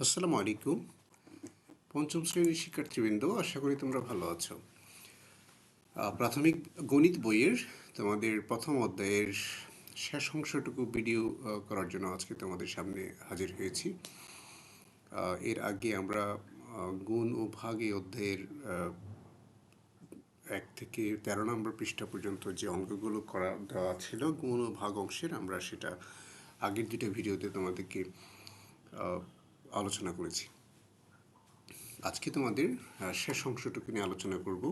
আসসালামু আলাইকুম। পঞ্চম শ্রেণীর শিক্ষার্থীবৃন্দ, আশা করি তোমরা ভালো আছো। প্রাথমিক গণিত বইয়ের তোমাদের প্রথম অধ্যায়ের শেষ অংশটুকু ভিডিও করার জন্য আজকে তোমাদের সামনে হাজির হয়েছি। এর আগে আমরা গুণ ও ভাগ এই অধ্যায়ের 1 থেকে 13 নম্বর পৃষ্ঠা পর্যন্ত যে অঙ্কগুলো করা দেওয়া ছিল গুণ ও ভাগ অংশের, আমরা সেটা আগের দুটো ভিডিওতে তোমাদেরকে আলোচনা করেছি। আজকে তোমাদের শেষ অংশটুকু নিয়ে আলোচনা করব।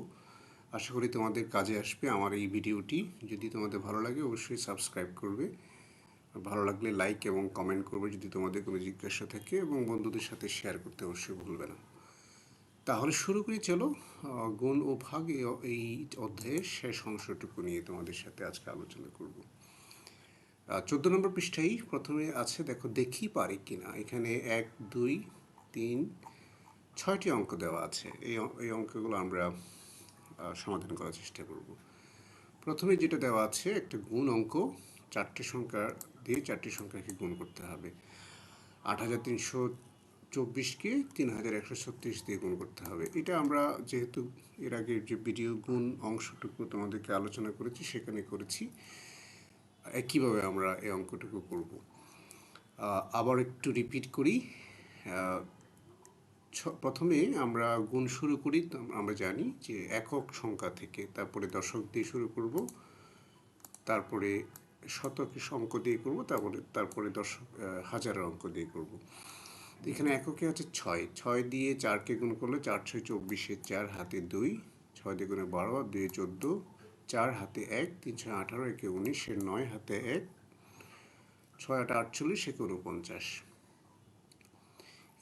আশা করি তোমাদের কাজে আসবে আমার এই ভিডিওটি। যদি তোমাদের ভালো লাগে অবশ্যই সাবস্ক্রাইব করবে, ভালো লাগলে লাইক এবং কমেন্ট করবে যদি তোমাদের কোনো জিজ্ঞাসা থাকে, এবং বন্ধুদের সাথে শেয়ার করতে অবশ্যই ভুলবে না। তাহলে শুরু করি, চলো। গুণ ও ভাগ এই অধ্যায়ের শেষ অংশটুকু নিয়ে তোমাদের সাথে আজকে আলোচনা করব। 14 নম্বর পৃষ্ঠায় প্রথমে আছে, দেখো দেখি পারি কিনা। এখানে 1, 2, 3, 6টি অঙ্ক দেওয়া আছে। এই অঙ্কগুলো আমরা সমাধান করার চেষ্টা করব। প্রথমে যেটা দেওয়া আছে একটা গুণ অঙ্ক, 4টি সংখ্যা দিয়ে 4টি সংখ্যাকে গুণ করতে হবে। 8324কে 3136 দিয়ে গুণ করতে হবে। এটা আমরা যেহেতু এর আগে যে ভিডিও গুণ অংশটুকু তোমাদেরকে আলোচনা করেছি সেখানে করেছি। কীভাবে আমরা এই অঙ্কটুকু করব আবার একটু রিপিট করি। প্রথমে আমরা গুণ শুরু করি। আমরা জানি যে একক সংখ্যা থেকে, তারপরে দশক দিয়ে শুরু করব, তারপরে শতকের অঙ্ক দিয়ে করব, তারপরে দশক হাজারের অঙ্ক দিয়ে করব। এখানে এককে আছে 6। 6 দিয়ে 4কে গুণ করলে 4 6 24, 4 হাতে 2, 6 দিয়ে গুণে 12, 2 14, 4 হাতে 1, 3 6 18, 1 19, 9 হাতে 1, 6 8 48, 1 49।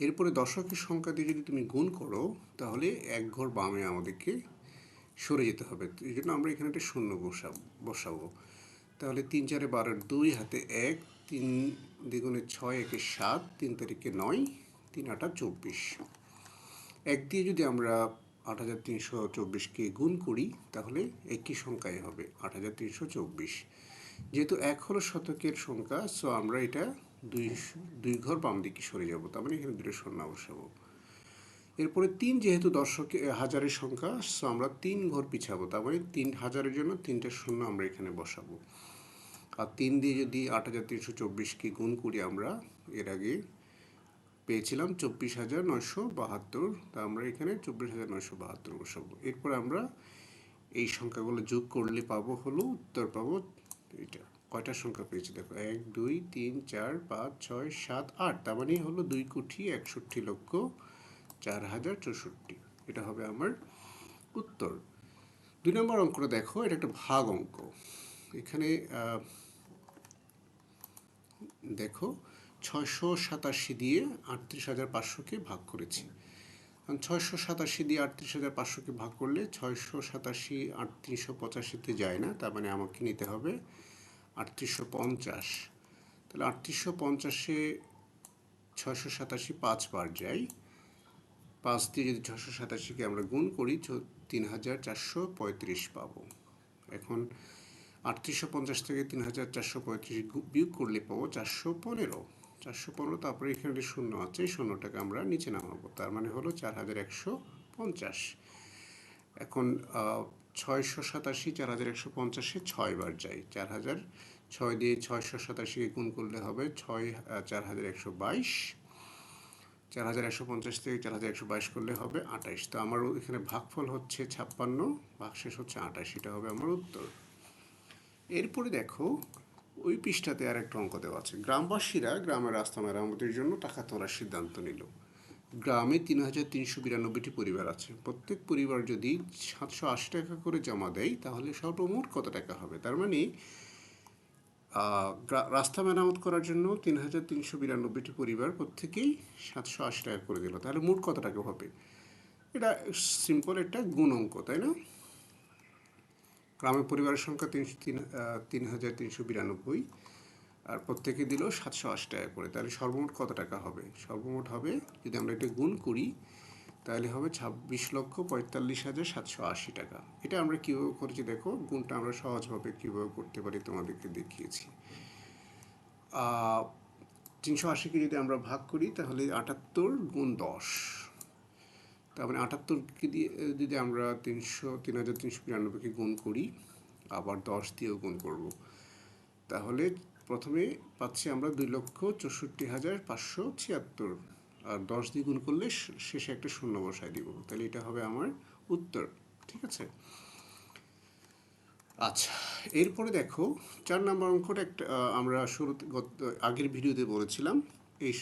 এরপরে দশকের সংখ্যা দিয়ে যদি তুমি গুণ করো তাহলে এক ঘর বামে আমাদেরকে সরে যেতে হবে। এই জন্য আমরা এখানে একটা শূন্য বসাবো। তাহলে 3 4 12, 2 হাতে 1, 3 দ্বিগুণে 6, 1 7, 3 তারিখে 9, 3 8 24। 1 দিয়ে যদি আমরা 8324কে গুণ করি তাহলে একই সংখ্যাই হবে 8324। যেহেতু 1 হলো শতকের সংখ্যা, সো আমরা এটা দুই ঘর বাম দিকে সরে যাব, তার মানে এখানে দুটো শূন্য বসাবো। এরপরে 3 যেহেতু হাজারের সংখ্যা, সো আমরা 3 ঘর পিছাবো, তার মানে 3000-এর জন্য 3টে শূন্য আমরা এখানে বসাবো। আর 3 দিয়ে যদি 8324কে গুণ করি আমরা এর আগে পেয়েছিলাম 24,972, তা আমরা এখানে 24,972 বসাবো। এরপর আমরা এই সংখ্যাগুলো যোগ করলে পাবো হলো উত্তর পাবো এটা। কয়টা সংখ্যা পেয়েছি দেখো, 1 2 3 4 5 6 7 8, তার মানে হলো 2,61,04,064। এটা হবে আমার উত্তর। 2 নম্বর অঙ্কটা দেখো, এটা একটা ভাগ অঙ্ক। এখানে দেখো 687 দিয়ে 38,500কে ভাগ করেছি। 687 দিয়ে 38,500কে ভাগ করলে 687 3885-তে যায় না, তার মানে আমাকে নিতে হবে 3850। তাহলে 3850-এ 687 5 বার যায়। 5 দিয়ে যদি 687কে আমরা গুণ করি 3435 পাবো। এখন 3850 থেকে 3435 বিয়োগ করলে পাবো 415। 415, তারপরে এখানে যে শূন্য আছে এই শূন্যটাকে আমরা নিচে নামাবো, তার মানে হলো 4150। এখন 687 4150-এ 6 বার যায়। 6 দিয়ে 687কে গুণ করলে হবে 4122। 4150 থেকে 4122 করলে হবে 28। তো আমার এখানে ভাগফল হচ্ছে 56, ভাগশেষ হচ্ছে 28। এটা হবে আমার উত্তর। এরপরে দেখো ওই পৃষ্ঠাতে আর একটা অঙ্ক দেওয়া আছে। গ্রামবাসীরা গ্রামের রাস্তা মেরামতের জন্য টাকা তোলার সিদ্ধান্ত নিল। গ্রামে 3392টি পরিবার আছে। প্রত্যেক পরিবার যদি 780 টাকা করে জমা দেয় তাহলে সর্বমোট কত টাকা হবে? তার মানে রাস্তা মেরামত করার জন্য 3392টি পরিবার প্রত্যেকেই 780 টাকা করে দিল, তাহলে মোট কত টাকা হবে? এটা সিম্পল একটা গুণ অঙ্ক, তাই না? গ্রামের পরিবারের সংখ্যা 3392, আর প্রত্যেকে দিল 780 টাকা করে, তাহলে সর্বমোট কত টাকা হবে? সর্বমোট হবে, যদি আমরা এটা গুণ করি তাহলে হবে 26,45,780 টাকা। এটা আমরা কীভাবে করেছি দেখো, গুণটা আমরা সহজভাবে কীভাবে করতে পারি তোমাদেরকে দেখিয়েছি। 380কে যদি আমরা ভাগ করি তাহলে 78 গুণ 10, তার মানে 78কে দিয়ে যদি আমরা 3395কে গুণ করি, আবার 10 দিয়েও গুণ করব, তাহলে প্রথমে পাচ্ছি আমরা 2,64,576, আর 10 দিয়ে গুণ করলে শেষে একটা শূন্য বসায় দিব, তাহলে এটা হবে আমার উত্তর। ঠিক আছে, আচ্ছা এরপরে দেখো 4 নম্বর অঙ্কটা একটা আমরা শুরুতে আগের ভিডিওতে বলেছিলাম এই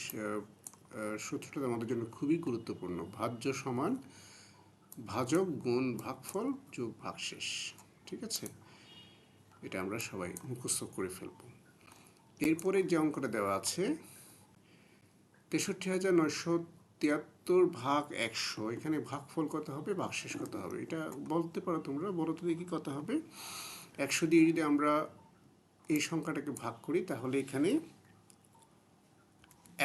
সূত্রটা আমাদের জন্য খুবই গুরুত্বপূর্ণ। ভাজ্য সমান ভাজক গুণ ভাগফল যোগ ভাগশেষ। ঠিক আছে, এটা আমরা সবাই মুখস্থ করে ফেলব। এরপরে যে অঙ্কটা দেওয়া আছে 63,973 ভাগ 100, এখানে ভাগফল কত হবে, ভাগশেষ কত হবে, এটা বলতে পারো তোমরা, বলো তো দেখি কত হবে। 100 দিয়ে যদি আমরা এই সংখ্যাটাকে ভাগ করি তাহলে এখানে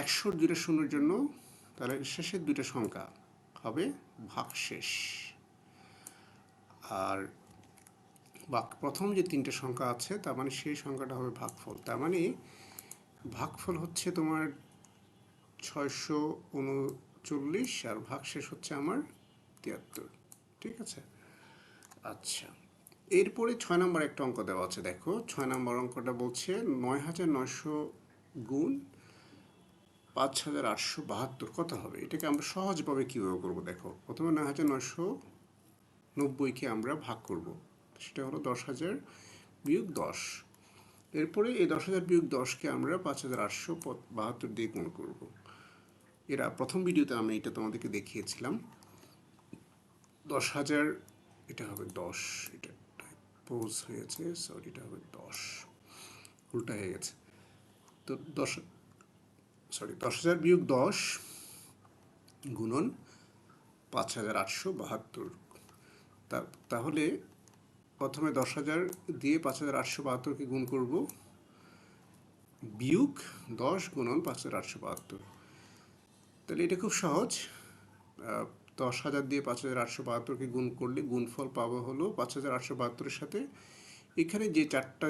100 দুইটা শূন্যের জন্য তাহলে শেষের দুইটা সংখ্যা হবে ভাগশেষ, আর প্রথম যে তিনটে সংখ্যা আছে তার মানে সেই সংখ্যাটা হবে ভাগফল। তার মানে ভাগফল হচ্ছে তোমার 639 আর ভাগশেষ হচ্ছে আমার 73। ঠিক আছে, আচ্ছা এরপরে 6 নম্বর একটা অঙ্ক দেওয়া আছে। দেখো 6 নম্বর অঙ্কটা বলছে 9,900 গুণ 5,872 কত হবে। এটাকে আমরা সহজভাবে কীভাবে করবো দেখো, প্রথমে 9,990কে আমরা ভাগ করব, সেটা হলো 10,000 বিয়োগ 10, এরপরে এই 10,000 বিয়োগ 10কে আমরা 5,872 দিয়ে গুণ করব। এরা প্রথম ভিডিওতে আমি এটা তোমাদেরকে দেখিয়েছিলাম। 10,000 এটা হবে 10, এটা পোজ হয়েছে, সরি এটা হবে 10, উল্টা হয়ে গেছে। তো 10,000 বিয়োগ 10 গুণন 5,872, তাহলে প্রথমে 10,000 দিয়ে 5,872কে গুণ করব, বিয়োগ 10 গুণন 5,872, তাহলে এটা খুব সহজ। 10,000 দিয়ে 5,872কে গুণ করলে গুণফল পাবো হলো 5,872-এর সাথে এখানে যে 4টা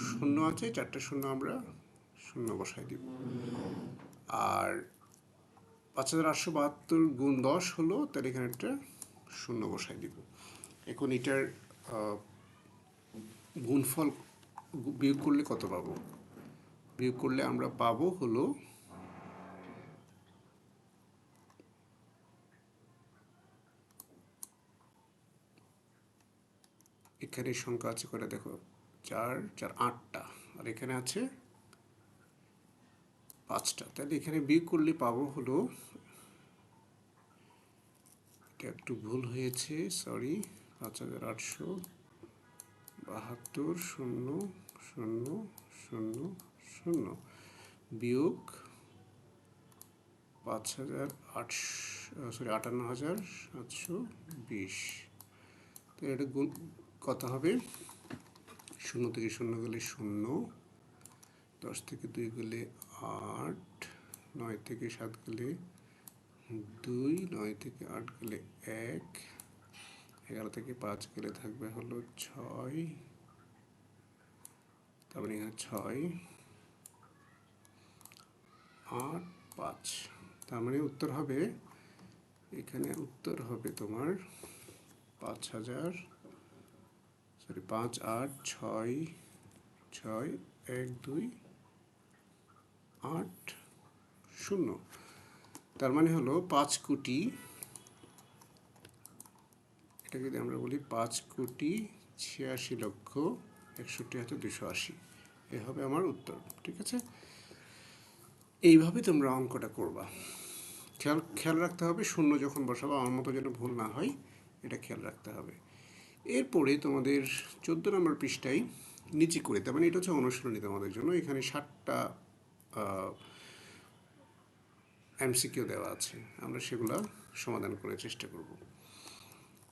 শূন্য আছে 4টা শূন্য আমরা শূন্য বসাই দিব, আর 5,872 গুণ 10 হলো, তাহলে এখানে একটা শূন্য বসাই দিব। এখন এটার গুণফল বিয়োগ করলে কত পাবো, বিয়োগ করলে আমরা পাবো হলো এখানে সংখ্যা আছে কয়টা দেখো, 4 4 8টা, আর এখানে আছে 5টা, তাহলে এখানে বিয়োগ করলে পাবো হলো, এটা একটু ভুল হয়েছে সরি, 5,872 শূন্য শূন্য শূন্য শূন্য বিয়োগ 58,720, তো এটা গুণ কত হবে, 0 থেকে 0 গেলে 0, 10 থেকে 2 গেলে 8, 9 থেকে 7 গেলে 2, 9 থেকে 8 গেলে 1, 11 থেকে 5 গেলে থাকবে হলো 6, তারপরে এখানে 6, 8, 5, তার মানে উত্তর হবে, এখানে উত্তর হবে তোমার 5,000 সরি 5, 8, 6, 6, 1, 2, 8, 0, তার মানে হলো 5 কোটি, এটা যদি আমরা বলি 5,86,61,280, এ হবে আমার উত্তর। ঠিক আছে, এইভাবে তোমরা অঙ্কটা করবা, খেয়াল রাখতে হবে শূন্য যখন বসাবো আমার মতো যেন ভুল না হয়, এটা খেয়াল রাখতে হবে। এরপরে তোমাদের 14 নম্বর পৃষ্ঠায় নিচে করে, তার মানে এটা হচ্ছে অনুশীলনী তোমাদের জন্য, এখানে 7টা এমসিকিউ দেওয়া আছে, আমরা সেগুলো সমাধান করার চেষ্টা করব।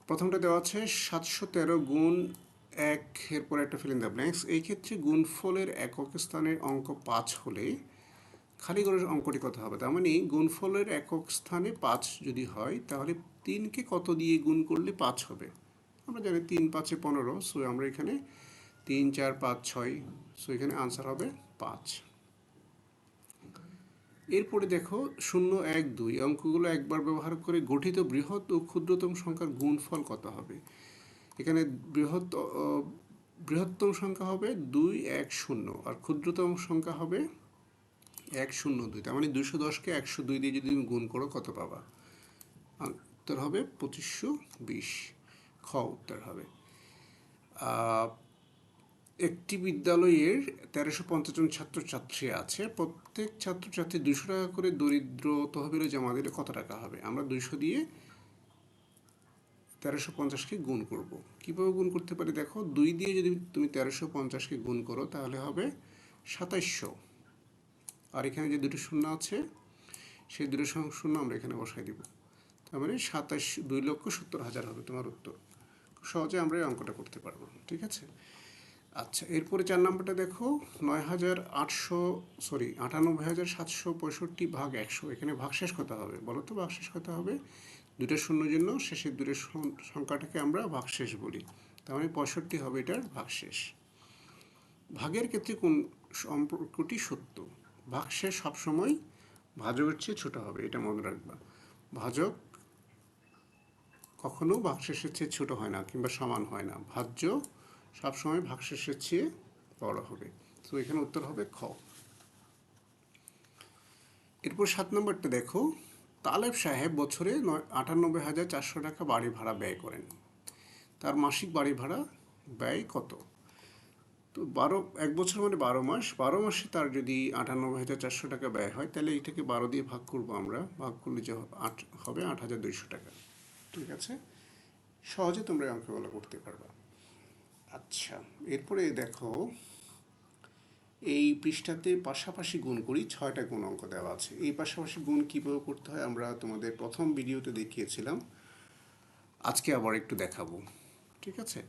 প্রথমটা দেওয়া আছে 713 গুণ 1, এরপর একটা ফিল ইন দ্য ব্ল্যাঙ্কস। এই ক্ষেত্রে গুণফলের একক স্থানের অঙ্ক 5 হলে খালি করে অঙ্কটি কত হবে, তার মানে গুণফলের একক স্থানে 5 যদি হয় তাহলে 3কে কত দিয়ে গুণ করলে 5 হবে, আমরা জানি 3 5 15, সো আমরা এখানে 3 4 5 6, সো এখানে আনসার হবে 5। এরপরে দেখো 0, 1, 2 অঙ্কগুলো একবার ব্যবহার করে গঠিত বৃহৎ ও ক্ষুদ্রতম সংখ্যার গুণফল কত হবে। এখানে বৃহৎ বৃহত্তম সংখ্যা হবে 2, 1, 0 আর ক্ষুদ্রতম সংখ্যা হবে 1, 0, 2। তার মানে 210কে 102 দিয়ে যদি তুমি গুণ করো কত পাবা? উত্তর হবে 2520। খ উত্তর হবে। একটি বিদ্যালয়ের 1350 জন ছাত্রছাত্রী আছে। প্রত্যেক ছাত্রছাত্রী 200 টাকা করে দরিদ্র তহবিলে জমা দিলে কত টাকা হবে? আমরা 200 দিয়ে 1350কে গুণ করব। কীভাবে গুণ করতে পারি দেখো, 2 দিয়ে যদি তুমি 1350কে গুণ করো তাহলে হবে 2700। আর এখানে যে দুটো শূন্য আছে সেই দুটো শূন্য আমরা এখানে বসাই দিব। তার মানে 2,70,000 হবে তোমার উত্তর। সহজে আমরা এই অঙ্কটা করতে পারবো, ঠিক আছে। আচ্ছা, এরপরে 4 নম্বরটা দেখো, 98,765 ভাগ 100। এখানে ভাগশেষ কত হবে বলো তো? ভাগশেষ কত হবে? দুটো শূন্যর জন্য শেষের দুটো সংখ্যাটাকে আমরা ভাগশেষ বলি। তার মানে 65 হবে এটার ভাগশেষ। ভাগের ক্ষেত্রে কোন সম্পর্কটি সত্য? ভাগশেষ সবসময় ভাজকের চেয়ে ছোট হবে, এটা মনে রাখবা। ভাজক কখনো ভাগশেষের চেয়ে ছোট হয় না কিংবা সমান হয় না। ভাজ্য সবসময় ভাগশেষের চেয়ে বড় হবে। তো এখানে উত্তর হবে খ। এরপর 7 নম্বরটা দেখো, তালেব সাহেব বছরে 98,400 টাকা বাড়ি ভাড়া ব্যয় করেন। তার মাসিক বাড়ি ভাড়া ব্যয় কত? তো 1 বছর মানে 12 মাস। 12 মাসে তার যদি 98,400 টাকা ব্যয় হয় তাহলে এটাকে 12 দিয়ে ভাগ করবো আমরা। ভাগ করলে যে হবে 8,200 টাকা। ঠিক আছে, সহজে তোমরা এই অঙ্কগুলো করতে পারবা। আচ্ছা, এরপরে দেখো, এই পৃষ্ঠাতে পাশাপাশি গুণ করি 6টা গুণ অঙ্ক দেওয়া আছে। এই পাশাপাশি গুণ কীভাবে করতে হয় আমরা তোমাদের প্রথম ভিডিওতে দেখিয়েছিলাম, আজকে আবার একটু দেখাবো, ঠিক আছে।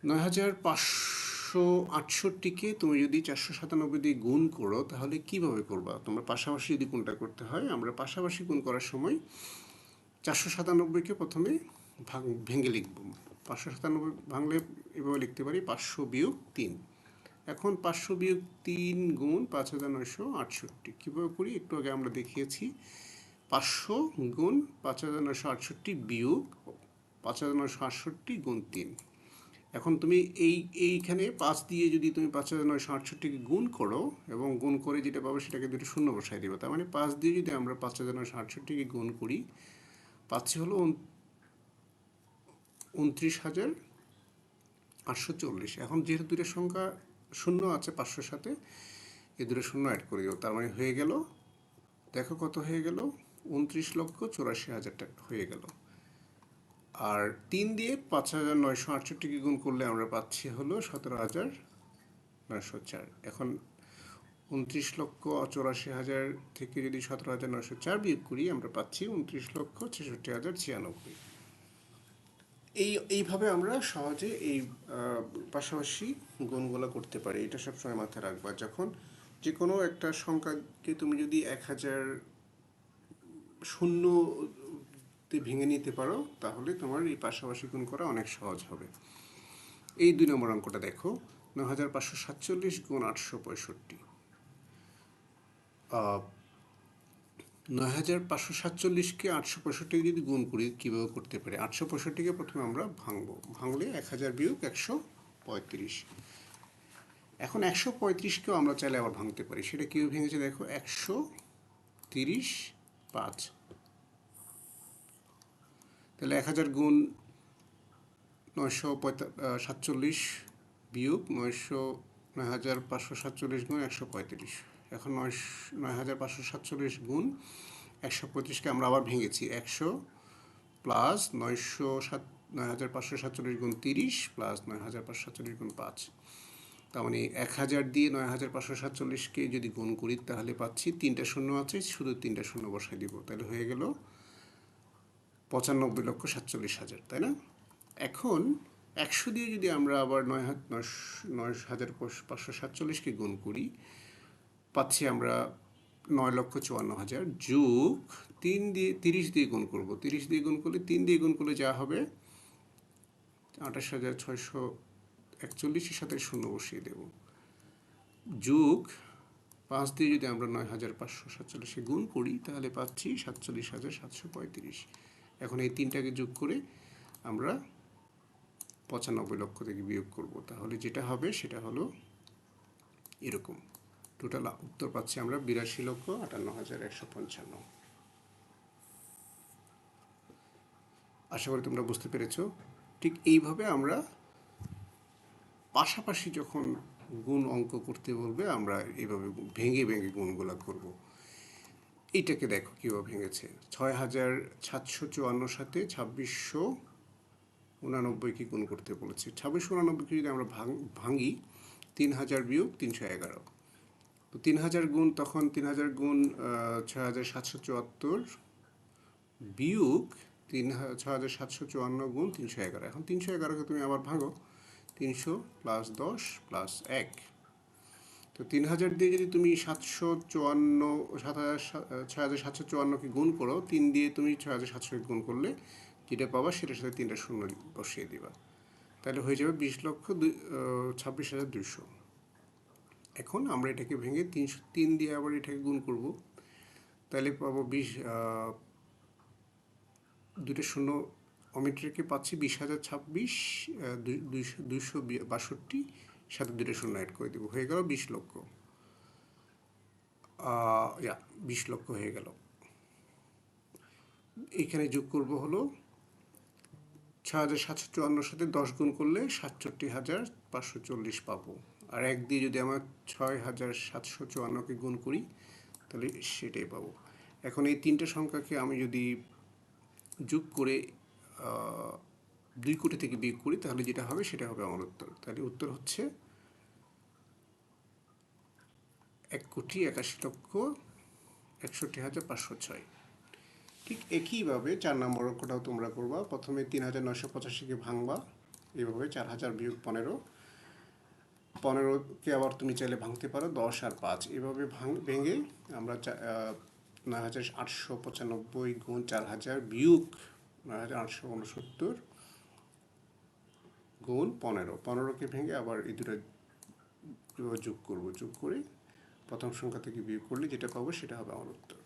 9,568কে তুমি যদি 497 দিয়ে গুণ করো তাহলে কিভাবে করবা? তোমরা পাশাপাশি যদি গুণটা করতে হয়, আমরা পাশাপাশি গুণ করার সময় 497কে প্রথমে ভেঙে লিখব। 597 ভাঙলে এভাবে লিখতে পারি 500 বিয়োগ 3। এখন 500 বিয়োগ 3 গুণ 5,968 কীভাবে করি একটু আগে আমরা দেখিয়েছি। 500 গুণ 5,968 বিয়োগ 5,968 গুণ 3। এখন তুমি এইখানে 5 দিয়ে যদি তুমি 5,968কে গুণ করো এবং গুণ করে যেটা পাবো সেটাকে দুটো শূন্য বসাই দেবো। তার মানে 5 দিয়ে যদি আমরা 5,968কে গুণ করি পাচ্ছি হলো 29,840। এখন যেহেতু দুটো সংখ্যা শূন্য আছে 500-র সাথে, এই দুটো শূন্য অ্যাড করে দেবো। তার মানে হয়ে গেল, দেখো কত হয়ে গেল, 29,84,000 টাকা হয়ে গেল। আর 3 দিয়ে 5,968কে গুণ করলে আমরা পাচ্ছি হলো 17,904। এখন 29,84,000 থেকে যদি 17,904 বিয়োগ করি আমরা পাচ্ছি 29,66,096। এইভাবে আমরা সহজে এই পাশাপাশি গুণগুলো করতে পারি। এটা সবসময় মাথায় রাখবা। যখন যে কোনো একটা সংখ্যাকে তুমি যদি 1,000 শূন্যতে ভেঙে নিতে পারো তাহলে তোমার এই পাশাপাশি গুণ করা অনেক সহজ হবে। এই 2 নম্বর অঙ্কটা দেখো, 9,547 গুণ 865। 9,547কে 865 যদি গুণ করি কীভাবে করতে পারি? 865কে প্রথমে আমরা ভাঙবো। ভাঙলে 1,000 বিয়োগ 135। এখন 135কেও আমরা চাইলে আবার ভাঙতে পারি। সেটা কীভাবে ভেঙেছে দেখো, 135। তাহলে 1,000 গুণ 947 বিয়োগ 9,547 গুণ 135। এখন 9,547 গুণ 135কে আমরা আবার ভেঙেছি। 100 প্লাস 9,547 গুণ 30 প্লাস 9,547 গুণ 5। তার মানে 1,000 দিয়ে 9,547কে যদি গুণ করি তাহলে পাচ্ছি 3টা শূন্য আছে, শুধু 3টা শূন্য বসাই দিব। তাহলে হয়ে গেল 95,47,000, তাই না? এখন 100 দিয়ে যদি আমরা আবার 9,547কে গুণ করি পাচ্ছি আমরা 9,54,000 যোগ 3 দিয়ে 30 দিয়ে গুণ করব। 30 দিয়ে গুণ করলে 3 দিয়ে গুণ করলে যা হবে 28,641, সাথে শূন্য বসিয়ে দেব, যোগ 5 দিয়ে যদি আমরা 9,547 গুণ করি তাহলে পাচ্ছি 47,735। এখন এই তিনটাকে যোগ করে আমরা 95 লক্ষ থেকে বিয়োগ করব, তাহলে যেটা হবে সেটা হলো এরকম। টোটাল উত্তর পাচ্ছি আমরা 82,58,155। আশা করি তোমরা বুঝতে পেরেছো। ঠিক এইভাবে আমরা পাশাপাশি যখন গুণ অঙ্ক করতে বলবে আমরা এইভাবে ভেঙে ভেঙে গুণগুলা করব। এইটাকে দেখো কীভাবে ভেঙেছে। 6,754 সাথে 2,699কে গুণ করতে বলেছে। 2,699কে যদি আমরা ভাঙি 3,000 বিয়োগ 311, তো 3,000 গুণ, তখন 3,000 গুণ 6,774 বিয়োগ 6,754 গুণ 311। এখন 311কে তুমি আবার ভাঙো, 300 প্লাস 10 প্লাস 1। তো 3,000 দিয়ে যদি তুমি 6,754কে গুণ করো, 3 দিয়ে তুমি 6,700কে গুণ করলে যেটা পাবা সেটার সাথে 3টা শূন্য বসিয়ে দিবা, তাহলে হয়ে যাবে 20,26,200। এখন আমরা এটাকে ভেঙে 303 দিয়ে আবার এটাকে গুণ করব, তাহলে পাবো 20, দুটো শূন্য অমিট রেখে পাচ্ছি 20,026, 262 সাথে দুটো শূন্য অ্যাড করে দেবো, হয়ে গেল 20 লক্ষ। 20 লক্ষ হয়ে গেল। এখানে যোগ করব হলো 6,754 সাথে 10 গুণ করলে 67,540 পাবো, আর 1 দিয়ে যদি আমরা 6,754কে গুণ করি তাহলে সেটাই পাবো। এখন এই তিনটে সংখ্যাকে আমি যদি যোগ করে 2 কোটি থেকে বিয়োগ করি তাহলে যেটা হবে সেটা হবে আমার উত্তর। তাহলে উত্তর হচ্ছে 1,81,61,506। ঠিক একইভাবে 4 নম্বর অঙ্কটাও তোমরা করবা। প্রথমে 3,985কে ভাঙবা, এইভাবে 4,000 বিয়োগ 15, 15কে আবার তুমি চাইলে ভাঙতে পারো 10 আর 5, এভাবে ভেঙে আমরা 9,895 গুণ 4,000 বিয়োগ 9,869 গুণ 15, 15কে ভেঙে আবার এই দুটো যোগ করব, যোগ করে প্রথম সংখ্যা থেকে বিয়োগ করলে যেটা পাবো সেটা হবে আমার উত্তর।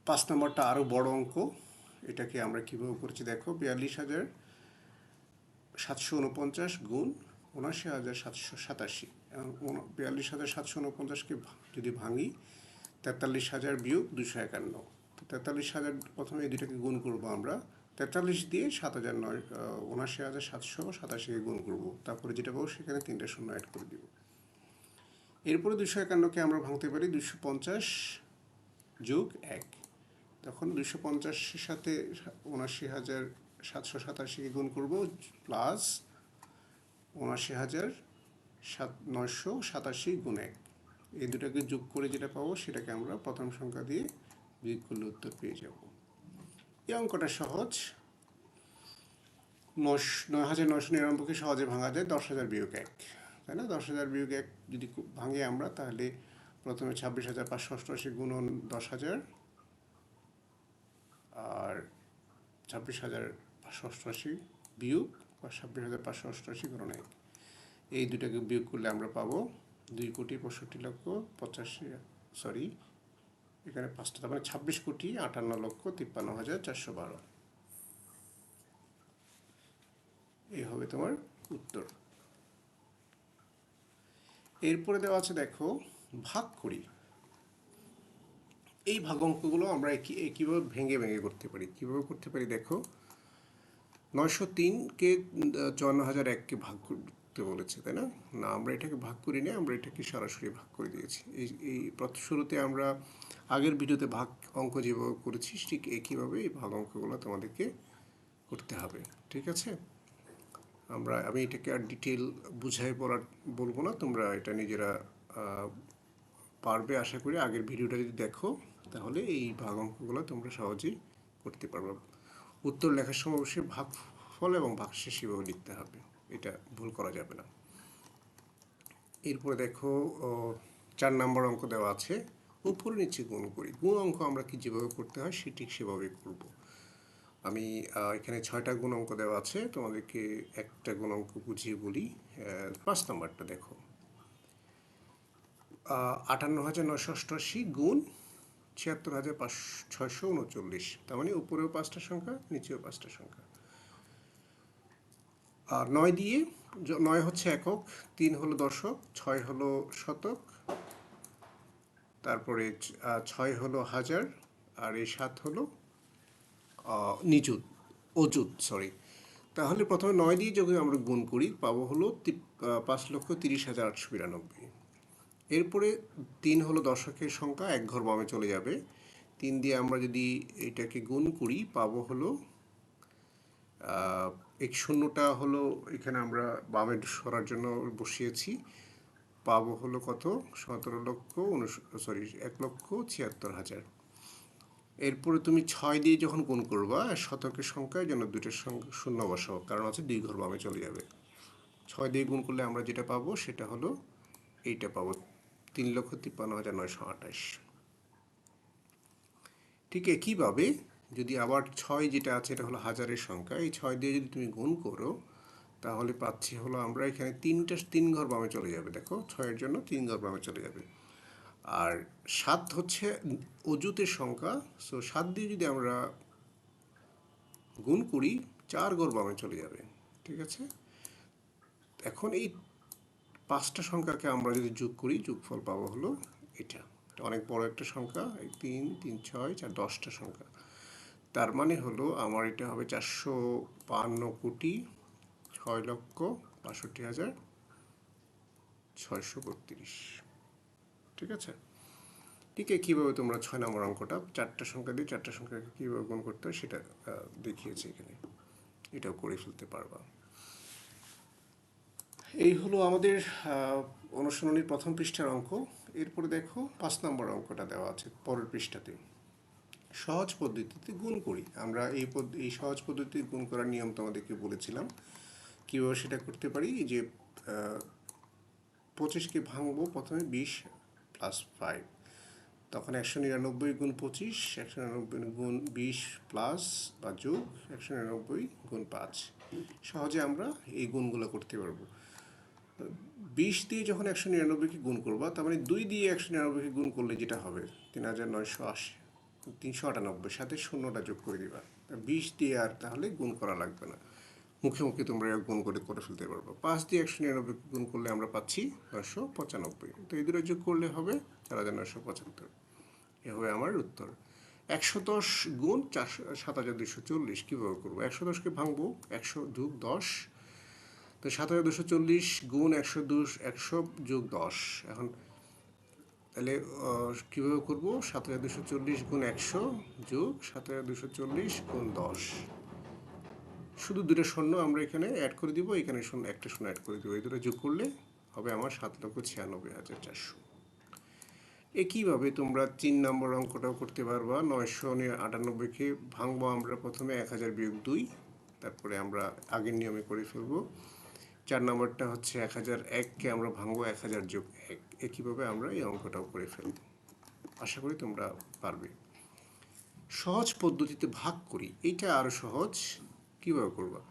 5 নম্বরটা আরও বড় অঙ্ক, এটাকে আমরা কীভাবে করেছি দেখো। 42,749 গুণ 79,787। 42,749কে যদি ভাঙি 43,000 বিয়োগ 251, তো 43,000 প্রথমে এই দুটাকে গুণ করবো আমরা। 43 দিয়ে 79,787কে গুণ করবো, তারপরে যেটা পাবো সেখানে 3টা শূন্য অ্যাড করে দিব। এরপরে 251কে আমরা ভাঙতে পারি 250 যোগ 1, তখন 250-এর সাথে 79,787কে গুণ করবো প্লাস 79,987 গুণ 1, এই দুটাকে যোগ করে যেটা পাবো সেটাকে আমরা প্রথম সংখ্যা দিয়ে বিয়োগ করলে উত্তর পেয়ে যাব। এই অঙ্কটা সহজ। 9,999কে সহজে ভাঙা যায় 10,000 বিয়োগ 1, তাই না? 10,000 বিয়োগ 1 যদি ভাঙি আমরা তাহলে প্রথমে 26,588 গুণন 10,000 আর 26,588 বিয়োগ 26,588 গুণন 1, এই দুটাকে বিয়োগ করলে আমরা পাবো 2,65,85,000, এখানে 5টা, তার মানে 26,58,53,412। এই হবে তোমার উত্তর। এরপরে দেওয়া আছে দেখো ভাগ করি। এই ভাগ অঙ্কগুলো আমরা কীভাবে ভেঙে ভেঙে করতে পারি, কীভাবে করতে পারি দেখো। 903কে 54,001কে ভাগ করতে বলেছে, তাই না? না, আমরা এটাকে ভাগ করি না, আমরা এটাকে সরাসরি ভাগ করে দিয়েছি। এই শুরুতে আমরা আগের ভিডিওতে ভাগ অঙ্ক যেভাবে করেছি ঠিক একইভাবে এই ভাগ অঙ্কগুলো তোমাদেরকে করতে হবে, ঠিক আছে? আমি এটাকে আর ডিটেল বুঝাই বলবো না, তোমরা এটা নিজেরা পারবে আশা করি। আগের ভিডিওটা যদি দেখো তাহলে এই ভাগ অঙ্কগুলো তোমরা সহজেই করতে পারবে। উত্তর লেখার সময় অবশ্যই ভাগফল এবং ভাগশেষ এভাবে লিখতে হবে, এটা ভুল করা যাবে না। এরপরে দেখো 4 নম্বর অঙ্ক দেওয়া আছে, উপরে নিচে গুণ করি। গুণ অঙ্ক আমরা কি যেভাবে করতে হয় ঠিক সেভাবেই করব। আমি এখানে 6টা গুণ অঙ্ক দেওয়া আছে, তোমাদেরকে একটা গুণ অঙ্ক বুঝিয়ে বলি। 5 নম্বরটা দেখো, 58,988 গুণ 76,639, তার মানে উপরেও 5টা সংখ্যা, নিচেও 5টা সংখ্যা। আর 9 দিয়ে, 9 হচ্ছে একক, 3 হলো দশক, 6 হলো শতক, তারপরে 6 হলো হাজার, আর এই 7 হলো নিযুত, অযুত, সরি। তাহলে প্রথমে 9 দিয়ে যদি আমরা গুণ করি পাবো হলো 5,30,892। এরপরে 3 হলো দশকের সংখ্যা, এক ঘর বামে চলে যাবে। 3 দিয়ে আমরা যদি এটাকে গুণ করি পাবো হলো এক শূন্যটা হলো এখানে আমরা বামে সরার জন্য বসিয়েছি, পাবো হলো কত, 1,76,000। এরপরে তুমি 6 দিয়ে যখন গুণ করবা শতকের সংখ্যায় যেন দুইটার সঙ্গে শূন্য বসাও, কারণ হচ্ছে 2 ঘর বামে চলে যাবে। 6 দিয়ে গুণ করলে আমরা যেটা পাবো সেটা হলো এইটা পাবো, 3,53,928। ঠিক একইভাবে যদি আবার 6 যেটা আছে এটা হলো হাজারের সংখ্যা, এই 6 দিয়ে যদি তুমি গুণ করো তাহলে পাচ্ছি হলো আমরা এখানে 3 ঘর বামে চলে যাবে। দেখো 6-এর জন্য 3 ঘর বামে চলে যাবে। আর 7 হচ্ছে অযুতের সংখ্যা, সো 7 দিয়ে যদি আমরা গুণ করি 4 ঘর বামে চলে যাবে। ঠিক আছে, এখন এই 5টা সংখ্যাকে আমরা যদি যোগ করি যোগফল পাবো হলো এটা। অনেক বড় একটা সংখ্যা, 3, 3, 6, 4, 10টা সংখ্যা। তার মানে হলো আমার এটা হবে 452,6,62,632। ঠিক আছে, ঠিক কীভাবে তোমরা 6 নম্বর অঙ্কটা 4টা সংখ্যা দিয়ে 4টা সংখ্যাকে কীভাবে গুণ করতে হয় সেটা দেখিয়েছি এখানে, এটাও করে ফেলতে পারবা। এই হলো আমাদের অনুশীলনীর প্রথম পৃষ্ঠার অঙ্ক। এরপরে দেখো 5 নম্বর অঙ্কটা দেওয়া আছে পরের পৃষ্ঠাতে। সহজ পদ্ধতিতে গুণ করি। আমরা এই সহজ পদ্ধতিতে গুণ করার নিয়ম তোমাদেরকে বলেছিলাম, কীভাবে সেটা করতে পারি। যে 25কে ভাঙবো প্রথমে 20 + 5, তখন 199 গুণ 25, 199 গুণ 20 প্লাস বা যোগ 199 গুণ 5। সহজে আমরা এই গুণগুলো করতে পারবো। 20 দিয়ে যখন 199কে গুণ করবা, তার মানে 2 দিয়ে 199কে গুণ করলে যেটা হবে 3,998, সাথে শূন্যটা যোগ করে দিবা। 20 দিয়ে আর তাহলে গুণ করা লাগবে না, মুখে মুখে তোমরা গুণ করে ফেলতে পারবো। 5 দিয়ে 199কে গুণ করলে আমরা পাচ্ছি 995, তো এই দুটো যোগ করলে হবে 4,975। এ হবে আমার উত্তর। 110 গুণ 7,240 কীভাবে করবো? 110কে ভাঙবো, 100 যোগ 10, তো 7,240 গুণ 100 যোগ 10। এখন তাহলে কীভাবে করবো? 7,240 গুণ 100 যোগ 7,240 গুণ 10, শুধু দুটো শূন্য আমরা এখানে অ্যাড করে দিব, এখানে একটা শূন্য অ্যাড করে দিব, এই দুটো যোগ করলে হবে আমার 7,96,400। একইভাবে তোমরা 3 নম্বর অঙ্কটাও করতে পারবা। 998কে ভাঙবো আমরা প্রথমে 1,000 বিয়োগ 2, তারপরে আমরা আগের নিয়মে করে ফেলবো। 4 নম্বরটা হচ্ছে 1,001কে আমরা ভাঙবো 1,000 যোগ 1। একইভাবে আমরা এই অঙ্কটাও করে ফেলব। আশা করি তোমরা পারবে। সহজ পদ্ধতিতে ভাগ করি, এইটা আরও সহজ। কীভাবে করবা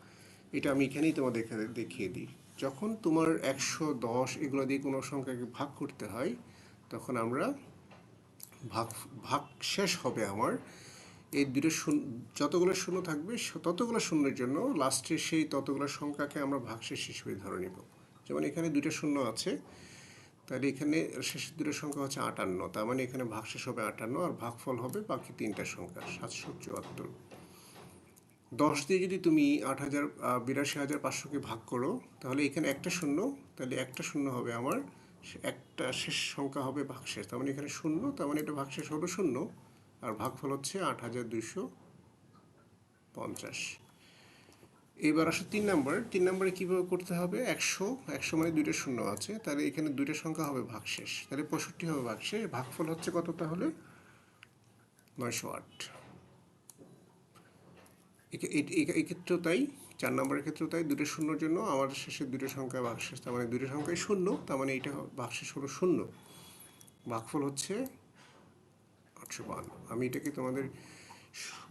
এটা আমি এখানেই তোমাদের দেখিয়ে দিই। যখন তোমার 110 এগুলো দিয়ে কোনো সংখ্যাকে ভাগ করতে হয়, তখন আমরা ভাগ শেষ হবে আমার এই দুটো যতগুলো শূন্য থাকবে ততগুলো শূন্যের জন্য লাস্টে সেই ততগুলো সংখ্যাকে আমরা ভাগশেষ হিসেবে ধরে নিব। যেমন এখানে 2টা শূন্য আছে, তাহলে এখানে শেষের দুটো সংখ্যা হচ্ছে 58, তার মানে এখানে ভাগশেষ হবে 58 আর ভাগফল হবে বাকি 3টা সংখ্যা 774। 10 দিয়ে যদি তুমি 82,500কে ভাগ করো, তাহলে এখানে একটা শূন্য, তাহলে একটা শূন্য হবে আমার একটা শেষ সংখ্যা হবে ভাগশেষ, তার মানে এখানে শূন্য, তার মানে এটা ভাগশেষ হলো শূন্য আর ভাগফল হচ্ছে 8,250। এবার আসো 3 নম্বর। 3 নম্বরে কীভাবে করতে হবে? 100 মানে 2টা শূন্য আছে, তাহলে এখানে 2টা সংখ্যা হবে ভাগশেষ, তাহলে 65 হবে ভাগশেষ। ভাগফল হচ্ছে কত তাহলে? 908। এক্ষেত্রেও তাই, 4 নম্বরের ক্ষেত্রেও তাই, 2টা শূন্যর জন্য আমাদের শেষের 2টা সংখ্যা ভাগশেষ, তার মানে 2টা সংখ্যাই শূন্য, তার মানে এইটা ভাগশেষ হলো শূন্য। ভাগফল হচ্ছে 852। আমি এটাকে তোমাদের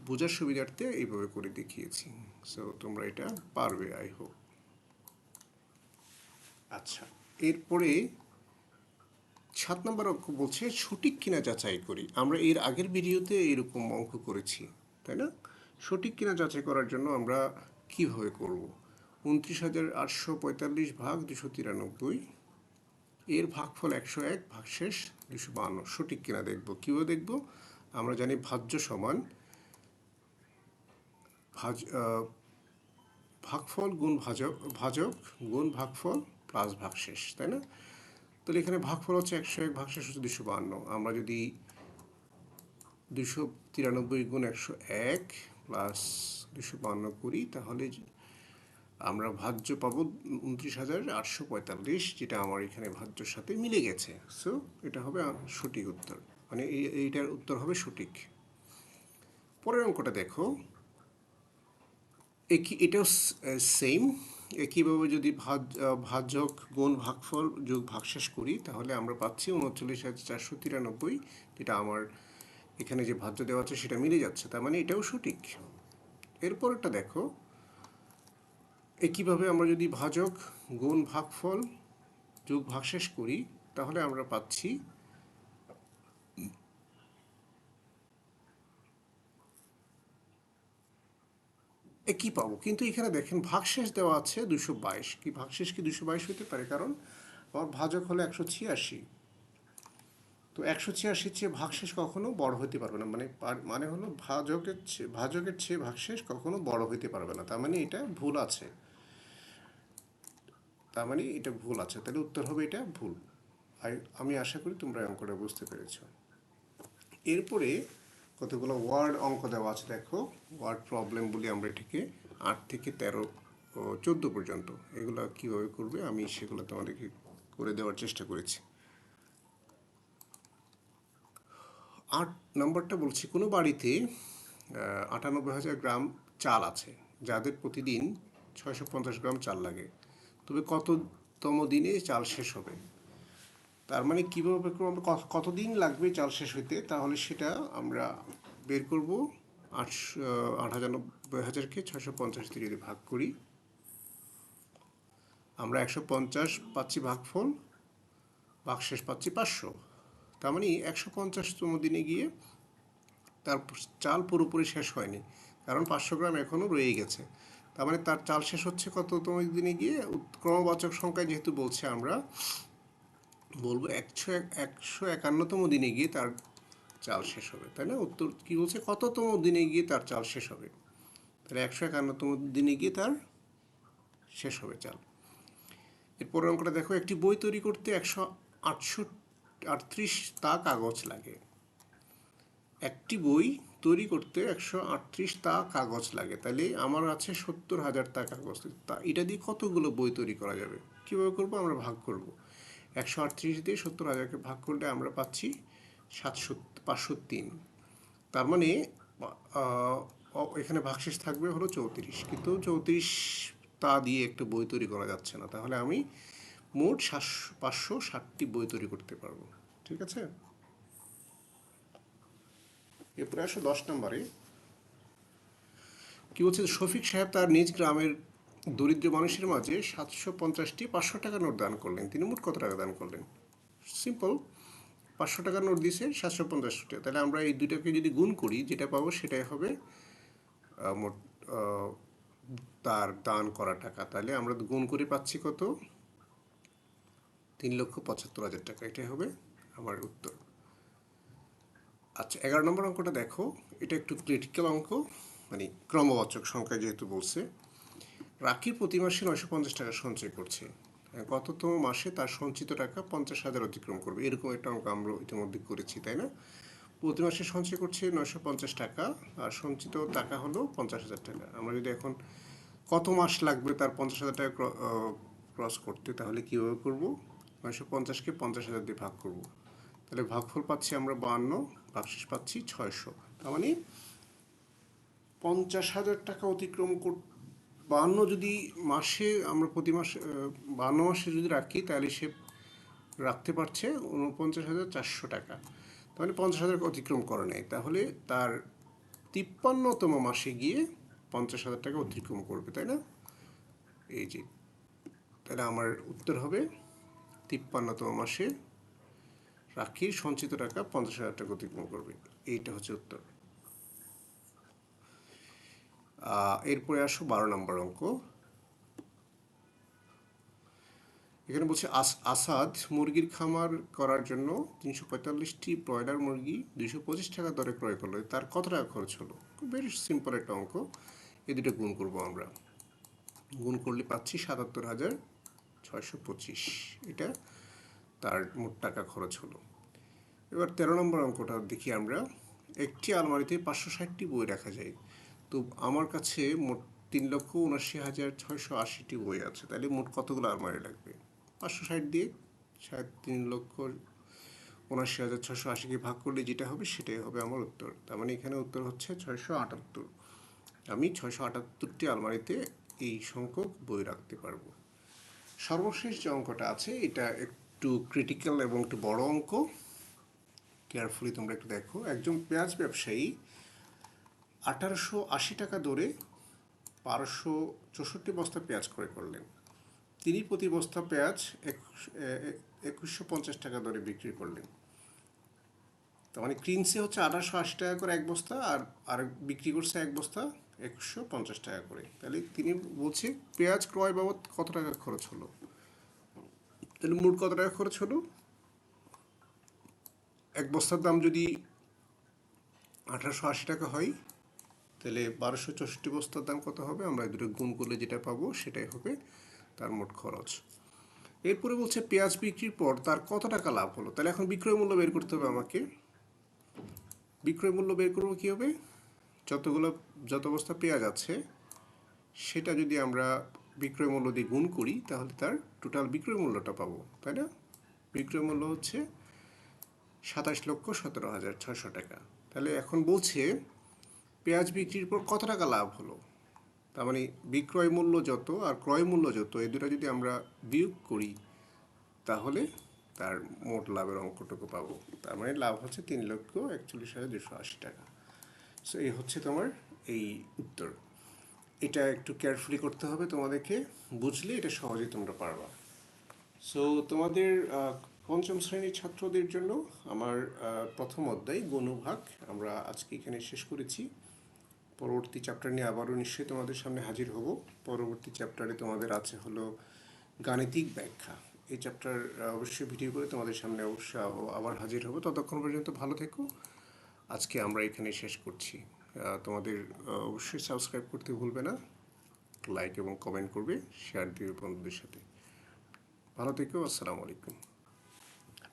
বোঝার সুবিধার্থে এইভাবে করে দেখিয়েছি, সো তোমরা এটা পারবে, আই হোপ। আচ্ছা, এরপরে 7 নম্বর অঙ্ক বলছে সঠিক কিনা যাচাই করি। আমরা এর আগের ভিডিওতে এরকম অঙ্ক করেছি, তাই না? সঠিক কিনা যাচাই করার জন্য আমরা কিভাবে করব? 29,845 ভাগ 293, এর ভাগফল 101 ভাগশেষ 252, সঠিক কিনা দেখব। কীভাবে দেখব? আমরা জানি ভাজ্য সমান ভাগফল গুণ ভাজক গুণ ভাগফল প্লাস ভাগশেষ, তাই না? তাহলে এখানে ভাগফল হচ্ছে 101, ভাগশেষ হচ্ছে 252। আমরা যদি 293 গুণ 101 প্লাস 252 করি, তাহলে আমরা ভাজ্য পাবো 29,845, যেটা আমার এখানে ভাজ্যর সাথে মিলে গেছে। সো এটা হবে সঠিক উত্তর, মানে এইটার উত্তর হবে সঠিক। পরের অঙ্কটা দেখো, এটাও সেম। একইভাবে যদি ভাজক গুণ ভাগফল যোগ ভাগশেষ করি, তাহলে আমরা পাচ্ছি 39,493, যেটা আমার এখানে যে ভাজ্য দেওয়া আছে সেটা মিলে যাচ্ছে, তার মানে এটাও সঠিক। এরপরটা দেখো, একইভাবে আমরা যদি ভাজক গুণ ভাগফল যোগ ভাগশেষ করি, তাহলে আমরা পাচ্ছি একই পাবো। কিন্তু এখানে দেখেন ভাগশেষ দেওয়া আছে 222, কি ভাগশেষ কি 222 হতে পারে? কারণ আমার ভাজক হলো 186, তো 186 চেয়ে ভাগশেষ কখনো বড় হতে পারবে না, মানে হলো ভাজকের চেয়ে ভাগশেষ কখনো বড় হতে পারবে না, তার মানে এটা ভুল আছে। তাহলে উত্তর হবে এটা ভুল। আমি আশা করি তোমরা অঙ্কটা বুঝতে পেরেছো। এরপরে কতগুলো ওয়ার্ড অঙ্ক দেওয়া আছে দেখো, ওয়ার্ড প্রবলেম বলি আমরা এটিকে, 8 থেকে 13 ও 14 পর্যন্ত। এগুলো কীভাবে করবে আমি সেগুলো তোমাদেরকে করে দেওয়ার চেষ্টা করেছি। 8 নম্বরটা বলছি, কোনো বাড়িতে 98,000 গ্রাম চাল আছে, যাদের প্রতিদিন 650 গ্রাম চাল লাগে, তবে কততম দিনে চাল শেষ হবে? তার মানে কীভাবে আমরা কতদিন লাগবে চাল শেষ হইতে, তাহলে সেটা আমরা বের করব। 98,000কে 650 দিয়ে যদি ভাগ করি, আমরা 150 পাচ্ছি ভাগফল, ভাগশেষ পাচ্ছি 500। তার মানে 150তম দিনে গিয়ে তার চাল পুরোপুরি শেষ হয়নি, কারণ 500 গ্রাম এখনও রয়ে গেছে। তার মানে তার চাল শেষ হচ্ছে কততম দিনে গিয়ে? ক্রমবাচক সংখ্যায় যেহেতু বলছে, আমরা বলবো 151তম দিনে গিয়ে তার চাল শেষ হবে, তাই না? উত্তর কি বলছে? কততম দিনে গিয়ে তার চাল শেষ হবে, তাহলে 151তম দিনে গিয়ে তার শেষ হবে চাল। এরপর অঙ্কটা দেখো, একটি বই তৈরি করতে 138 কাগজ লাগে। একটি বই তৈরি করতে 138 কাগজ লাগে, তাহলে আমার আছে 70,000 কাগজ। তা এটা দিয়ে কতগুলো বই তৈরি করা যাবে? কীভাবে করবো? আমরা ভাগ করব। 138 দিয়ে 70,000কে ভাগ করলে আমরা পাচ্ছি 503। তার মানে এখানে ভাগশেষ থাকবে হলো 34, কিন্তু 34 দিয়ে একটা বই তৈরি করা যাচ্ছে না, তাহলে আমি মোট 560টি বই তৈরি করতে পারবো। ঠিক আছে, এরপরে আসো 10 নম্বরে। কি বলছে? শফিক সাহেব তার নিজ গ্রামের দরিদ্র মানুষের মাঝে 750টি 500 টাকা নোট দান করলেন। তিনি মোট কত টাকা দান করলেন? সিম্পল, 500 টাকার নোট দিয়েছে 750টা, তাহলে আমরা এই দুইটাকে যদি গুণ করি, যেটা পাবো সেটাই হবে মোট তার দান করা টাকা। তাহলে আমরা গুণ করে পাচ্ছি কত? 3,75,000 টাকা। এটাই হবে আমার উত্তর। আচ্ছা, 11 নম্বর অঙ্কটা দেখো, এটা একটু ক্রিটিক্যাল অঙ্ক, মানে ক্রমবাচক সংখ্যা যেহেতু বলছে। রাকি প্রতি মাসে 950 টাকা সঞ্চয় করছে, কততম মাসে তার সঞ্চিত টাকা 50,000 অতিক্রম করবে? এরকম একটা অঙ্ক আমরা ইতিমধ্যে করেছি, তাই না? প্রতি মাসে সঞ্চয় করছে 950 টাকা, আর সঞ্চিত টাকা হলো 50,000 টাকা। আমরা যদি এখন কত মাস লাগবে তার 50,000 টাকা ক্রস করতে, তাহলে কীভাবে করবো? 950কে 50,000 দিয়ে ভাগ করব, তাহলে ভাগফল পাচ্ছি আমরা 52, ভাগশেষ পাচ্ছি 600। তার মানে 50,000 টাকা অতিক্রম 52 যদি মাসে আমরা প্রতি মাসে 52 মাসে যদি রাখি, তাহলে সে রাখতে পারছে 49,400 টাকা। তাহলে 50,000 অতিক্রম করে নেয়, তাহলে তার 53তম মাসে গিয়ে 50,000 টাকা অতিক্রম করবে, তাই না? এই যে, তাহলে আমার উত্তর হবে 53তম মাসে রাখির সঞ্চিত টাকা 50,000 টাকা অতিক্রম করবে। এইটা হচ্ছে উত্তর। এরপরে আসো 12 নম্বর অঙ্ক। এখানে বলছে আসাদ মুরগির খামার করার জন্য 345টি ব্রয়লার মুরগি 225 টাকা দরে ক্রয় করলো। তার কত টাকা খরচ হলো? খুব ভেরি সিম্পল একটা অঙ্ক। এই দুটো গুণ করবো আমরা। গুণ করলে পাচ্ছি 77,625। এটা তার মোট টাকা খরচ হলো। এবার 13 নম্বর অঙ্কটা দেখি আমরা। একটি আলমারিতে 560টি বই রাখা যায়। তো আমার কাছে মোট 3,79,680টি বই আছে, তাহলে মোট কতগুলো আলমারি লাগবে? 560 দিয়ে 3,79,680কে ভাগ করলে যেটা হবে সেটাই হবে আমার উত্তর। তার মানে এখানে উত্তর হচ্ছে 678। আমি 678টি আলমারিতে এই সংখ্যক বই রাখতে পারবো। সর্বশেষ যে অঙ্কটা আছে এটা একটু ক্রিটিক্যাল এবং একটু বড় অঙ্ক। কেয়ারফুলি তোমরা একটু দেখো। একজন পেঁয়াজ ব্যবসায়ী 1880 টাকা দরে 1264 বস্তা পেঁয়াজ ক্রয় করলেন। তিনি প্রতি বস্তা পেঁয়াজ 2150 টাকা দরে বিক্রি করলেন। তার মানে কিনছে হচ্ছে 1880 টাকা করে এক বস্তা, আর বিক্রি করছে এক বস্তা 2150 টাকা করে। তাহলে তিনি বলছে পেঁয়াজ ক্রয় বাবদ কত টাকা খরচ হলো। তাহলে মোট কত টাকা খরচ হলো? এক বস্তার দাম যদি 1880 টাকা হয়, তাহলে 1264 বস্তার দাম কত হবে? আমরা দুটো গুণ করলে যেটা পাবো সেটাই হবে তার মোট খরচ। এরপরে বলছে পেঁয়াজ বিক্রির পর তার কত টাকা লাভ হলো। তাহলে এখন বিক্রয় মূল্য বের করতে হবে আমাকে। বিক্রয় মূল্য বের করবো কীভাবে? যত বস্তা পেঁয়াজ আছে সেটা যদি আমরা বিক্রয় মূল্য দিয়ে গুণ করি তাহলে তার টোটাল বিক্রয় মূল্যটা পাবো, তাই না? বিক্রয় মূল্য হচ্ছে 27,17,600 টাকা। তাহলে এখন বলছে পেঁয়াজ বিক্রির পর কত টাকা লাভ হলো। তার মানে বিক্রয় মূল্য যত আর ক্রয় মূল্য যত, এই দুটো যদি আমরা বিয়োগ করি তাহলে তার মোট লাভের অঙ্কটুকু পাবো। তার মানে লাভ হচ্ছে 3,41,280 টাকা। সো এই হচ্ছে তোমার এই উত্তর। এটা একটু কেয়ারফুলি করতে হবে তোমাদেরকে, বুঝলে এটা সহজেই তোমরা পারবা। সো তোমাদের পঞ্চম শ্রেণীর ছাত্রদের জন্য আমার প্রথম অধ্যায় গণভাগ আমরা আজকে এখানে শেষ করেছি। পরবর্তী চ্যাপ্টার নিয়ে আবারও নিশ্চয়ই তোমাদের সামনে হাজির হব। পরবর্তী চ্যাপ্টারে তোমাদের আছে হলো গাণিতিক ব্যাখ্যা। এই চ্যাপ্টার অবশ্যই ভিডিও করে তোমাদের সামনে অবশ্যই আবার হাজির হব। ততক্ষণ পর্যন্ত ভালো থেকো। আজকে আমরা এখানে শেষ করছি। তোমাদের অবশ্যই সাবস্ক্রাইব করতে ভুলবে না, লাইক এবং কমেন্ট করবে, শেয়ার দিবে বন্ধুদের সাথে। ভালো থেকো। আসসালামু আলাইকুম।